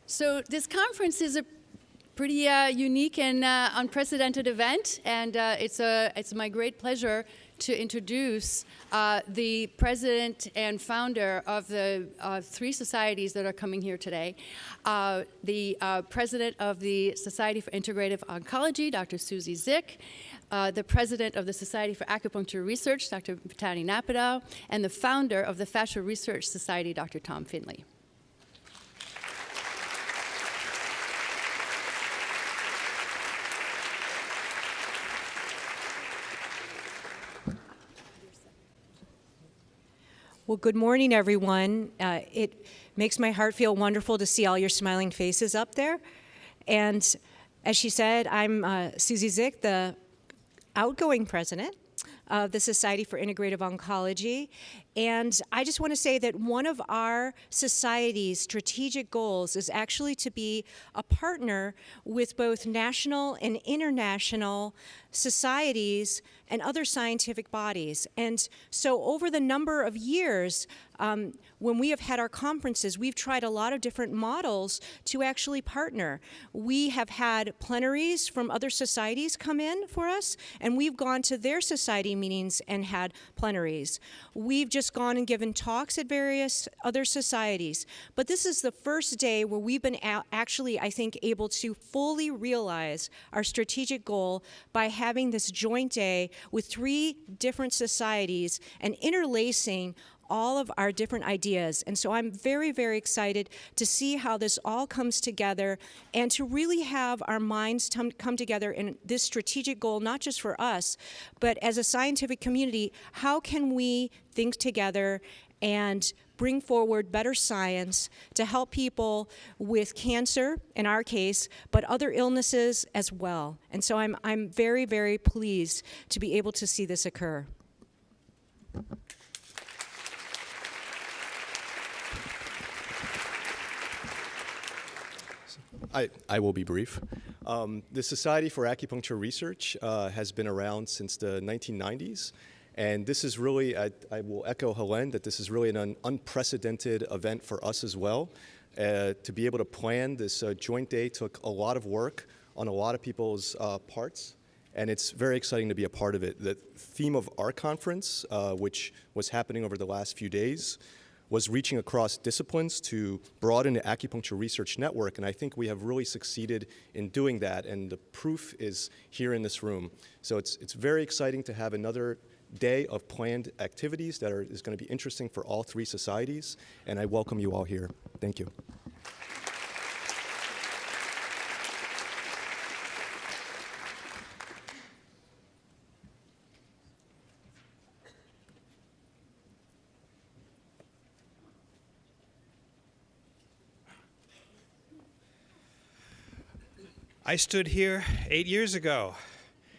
So this conference is a pretty unique and unprecedented event, and it's my great pleasure to introduce the president and founder of the three societies that are coming here today. The president of the Society for Integrative Oncology, Dr. Susie Zick, the president of the Society for Acupuncture Research, Dr. Vitaly Napadow, and the founder of the Fascia Research Society, Dr. Tom Findley. Well, good morning, everyone. It makes my heart feel wonderful to see all your smiling faces up there. And as she said, I'm Susie Zick, the outgoing president of the Society for Integrative Oncology. And I just want to say that one of our society's strategic goals is actually to be a partner with both national and international societies and other scientific bodies. And so over the number of years, when we have had our conferences, we've tried a lot of different models to actually partner. We have had plenaries from other societies come in for us, and we've gone to their society meetings and had plenaries. We've just gone and given talks at various other societies. But this is the first day where we've been actually, I think, able to fully realize our strategic goal by having this joint day with three different societies and interlacing all of our different ideas. And so I'm very, very excited to see how this all comes together and to really have our minds come together in this strategic goal, not just for us, but as a scientific community. How can we think together and bring forward better science to help people with cancer, in our case, but other illnesses as well? And so I'm very, very pleased to be able to see this occur. I will be brief. The Society for Acupuncture Research has been around since the 1990s. And this is really, I will echo Helene, that this is really an unprecedented event for us as well. To be able to plan this joint day took a lot of work on a lot of people's parts. And it's very exciting to be a part of it. The theme of our conference, which was happening over the last few days, was reaching across disciplines to broaden the acupuncture research network, and I think we have really succeeded in doing that, and the proof is here in this room. So it's very exciting to have another day of planned activities that is going to be interesting for all three societies, and I welcome you all here. Thank you. I stood here 8 years ago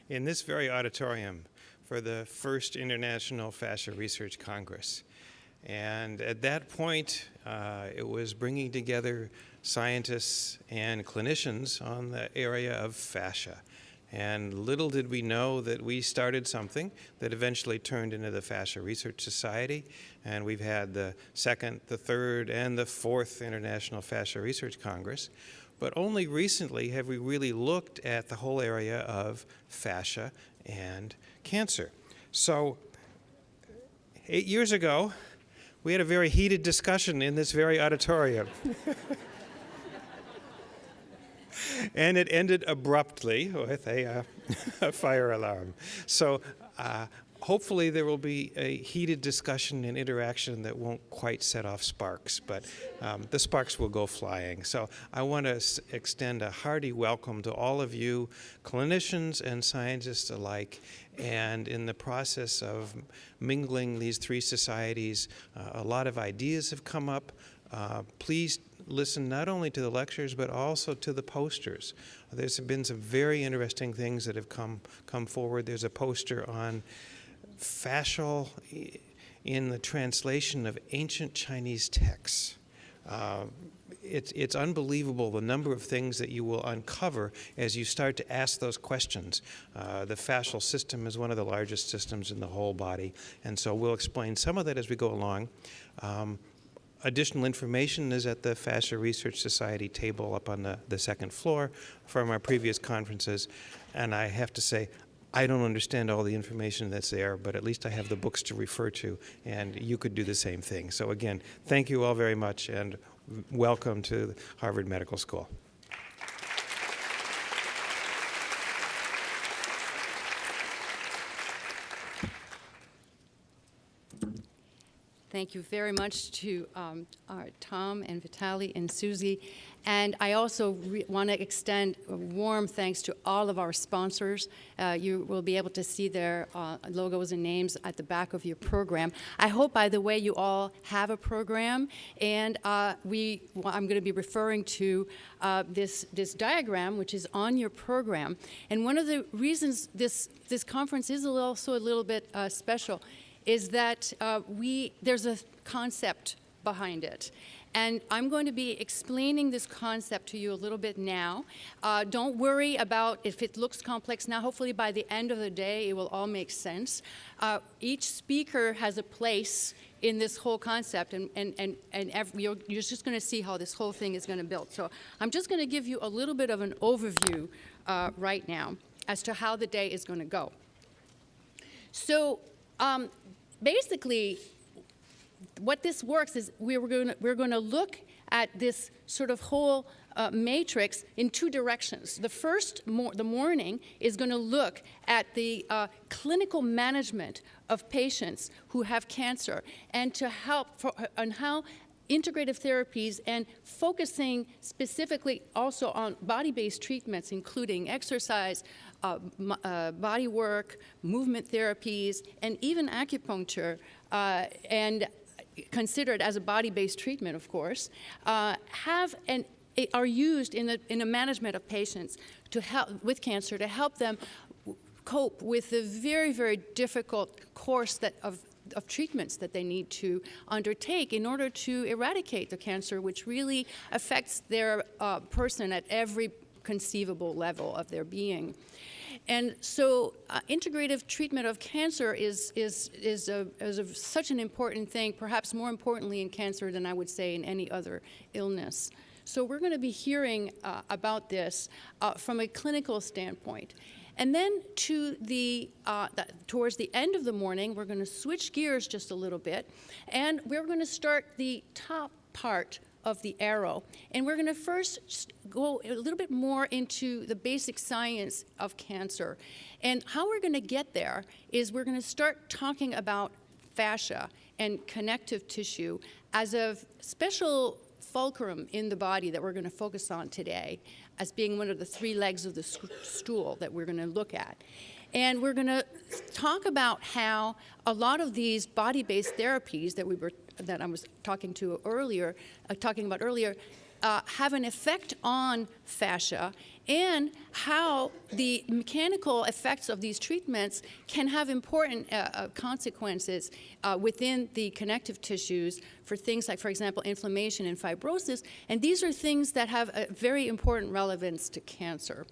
in this very auditorium for the first International Fascia Research Congress. And at that point, it was bringing together scientists and clinicians on the area of fascia. And little did we know that we started something that eventually turned into the Fascia Research Society. And we've had the second, the third, and the fourth International Fascia Research Congress. But only recently have we really looked at the whole area of fascia and cancer. So 8 years ago, we had a very heated discussion in this very auditorium. And it ended abruptly with a fire alarm. So hopefully there will be a heated discussion and interaction that won't quite set off sparks, but the sparks will go flying. So I want to extend a hearty welcome to all of you, clinicians and scientists alike. And in the process of mingling these three societies, a lot of ideas have come up. Please listen not only to the lectures, but also to the posters. There's been some very interesting things that have come forward. There's a poster on fascial in the translation of ancient Chinese texts. It's unbelievable the number of things that you will uncover as you start to ask those questions. The fascial system is one of the largest systems in the whole body, and so we'll explain some of that as we go along. Additional information is at the Fascia Research Society table up on the second floor from our previous conferences. And I have to say, I don't understand all the information that's there, but at least I have the books to refer to, and you could do the same thing. So again, thank you all very much, and welcome to Harvard Medical School. Thank you very much to Tom and Vitaly and Susie. And I also want to extend a warm thanks to all of our sponsors. You will be able to see their logos and names at the back of your program. I hope, by the way, you all have a program. And I'm going to be referring to this diagram, which is on your program. And one of the reasons this conference is also a little bit special is that there's a concept behind it. And I'm going to be explaining this concept to you a little bit now. Don't worry about if it looks complex now. Hopefully by the end of the day, it will all make sense. Each speaker has a place in this whole concept, and you're just going to see how this whole thing is going to build. So I'm just going to give you a little bit of an overview right now as to how the day is going to go. So basically, what this works is we're going to look at this sort of whole matrix in two directions. The first, the morning, is going to look at the clinical management of patients who have cancer, and to help on how integrative therapies, and focusing specifically also on body-based treatments, including exercise, body work, movement therapies, and even acupuncture, and considered as a body-based treatment, of course, are used in the management of patients to help with cancer, to help them cope with the very, very difficult course of treatments that they need to undertake in order to eradicate the cancer, which really affects their person at every conceivable level of their being. And so integrative treatment of cancer is such an important thing, perhaps more importantly in cancer than I would say in any other illness. So we're going to be hearing about this from a clinical standpoint. And then towards the end of the morning, we're going to switch gears just a little bit, and we're going to start the top part of the arrow. And we're going to first go a little bit more into the basic science of cancer. And how we're going to get there is we're going to start talking about fascia and connective tissue as a special fulcrum in the body that we're going to focus on today as being one of the three legs of the stool that we're going to look at. And we're going to talk about how a lot of these body-based therapies that I was talking about earlier, have an effect on fascia, and how the mechanical effects of these treatments can have important consequences within the connective tissues for things like, for example, inflammation and fibrosis. And these are things that have a very important relevance to cancer.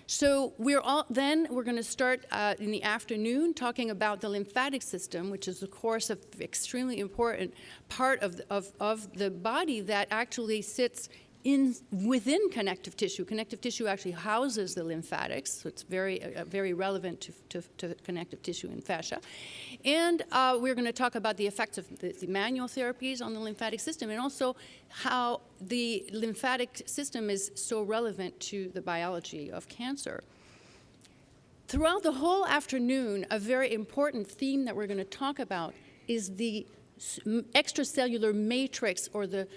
So we're going to start in the afternoon talking about the lymphatic system, which is, of course, an extremely important part of the body that actually sits within connective tissue. Connective tissue actually houses the lymphatics, so it's very relevant to connective tissue and fascia. And we're going to talk about the effects of the manual therapies on the lymphatic system, and also how the lymphatic system is so relevant to the biology of cancer. Throughout the whole afternoon, a very important theme that we're going to talk about is the extracellular matrix, or the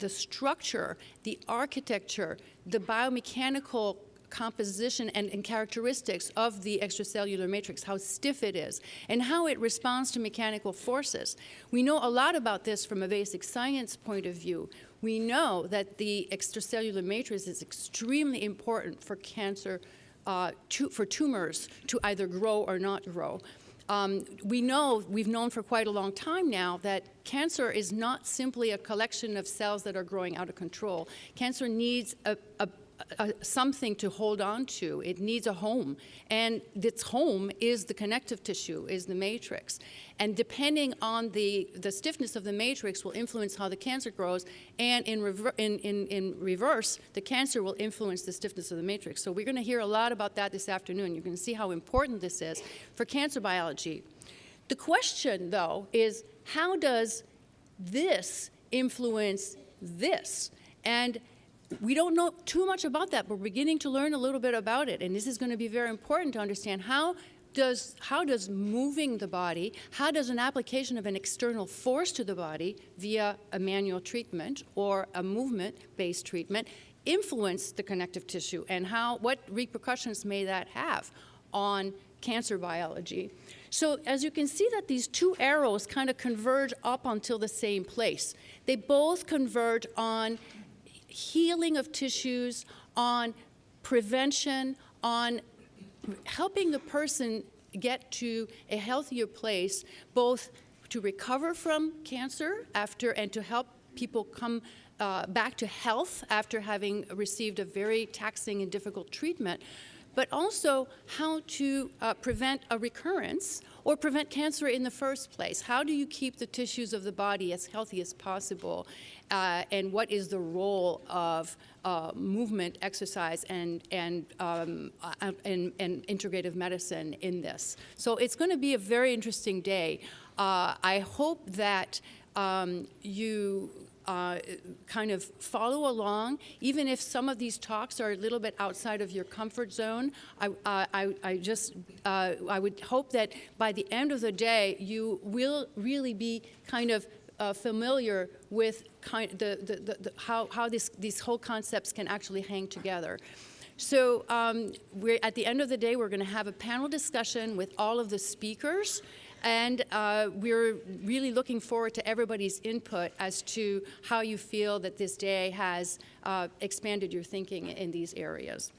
structure, the architecture, the biomechanical composition and characteristics of the extracellular matrix, how stiff it is, and how it responds to mechanical forces. We know a lot about this from a basic science point of view. We know that the extracellular matrix is extremely important for cancer, for tumors to either grow or not grow. We've known for quite a long time now that cancer is not simply a collection of cells that are growing out of control. Cancer needs something to hold on to. It needs a home. And its home is the connective tissue, is the matrix. And depending on the stiffness of the matrix will influence how the cancer grows, and in reverse, the cancer will influence the stiffness of the matrix. So we're going to hear a lot about that this afternoon. You're going to see how important this is for cancer biology. The question, though, is how does this influence this? And we don't know too much about that, but we're beginning to learn a little bit about it. And this is going to be very important to understand how does moving the body, how does an application of an external force to the body via a manual treatment or a movement-based treatment influence the connective tissue, and what repercussions may that have on cancer biology. So as you can see that these two arrows kind of converge up until the same place. They both converge on healing of tissues, on prevention, on helping the person get to a healthier place, both to recover from cancer and to help people come back to health after having received a very taxing and difficult treatment, but also how to prevent a recurrence or prevent cancer in the first place. How do you keep the tissues of the body as healthy as possible? And what is the role of movement, exercise, and integrative medicine in this? So it's going to be a very interesting day. I hope that you kind of follow along, even if some of these talks are a little bit outside of your comfort zone. I would hope that by the end of the day, you will really be kind of familiar with how these whole concepts can actually hang together. So at the end of the day, we're going to have a panel discussion with all of the speakers. And we're really looking forward to everybody's input as to how you feel that this day has expanded your thinking in these areas.